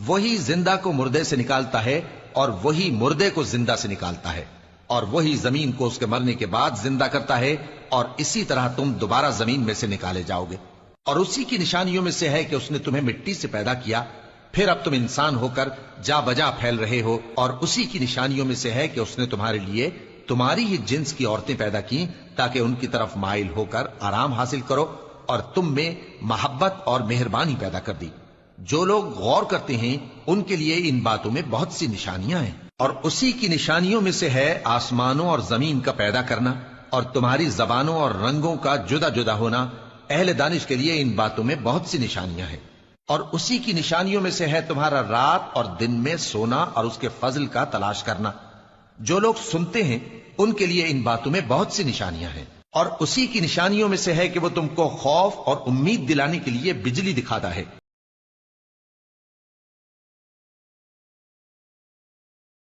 وہی زندہ کو مردے سے نکالتا ہے اور وہی مردے کو زندہ سے نکالتا ہے، اور وہی زمین کو اس کے مرنے کے بعد زندہ کرتا ہے، اور اسی طرح تم دوبارہ زمین میں سے نکالے جاؤ گے۔ اور اسی کی نشانیوں میں سے ہے کہ اس نے تمہیں مٹی سے پیدا کیا، پھر اب تم انسان ہو کر جا بجا پھیل رہے ہو، اور اسی کی نشانیوں میں سے ہے کہ اس نے تمہارے لیے تمہاری ہی جنس کی عورتیں پیدا کی تاکہ ان کی طرف مائل ہو کر آرام حاصل کرو، اور تم میں محبت اور مہربانی پیدا کر دی۔ جو لوگ غور کرتے ہیں ان کے لیے ان باتوں میں بہت سی نشانیاں ہیں۔ اور اسی کی نشانیوں میں سے ہے آسمانوں اور زمین کا پیدا کرنا، اور تمہاری زبانوں اور رنگوں کا جدا جدا ہونا۔ اہل دانش کے لیے ان باتوں میں بہت سی نشانیاں ہیں۔ اور اسی کی نشانیوں میں سے ہے تمہارا رات اور دن میں سونا اور اس کے فضل کا تلاش کرنا۔ جو لوگ سنتے ہیں ان کے لیے ان باتوں میں بہت سی نشانیاں ہیں۔ اور اسی کی نشانیوں میں سے ہے کہ وہ تم کو خوف اور امید دلانے کے لیے بجلی دکھاتا ہے،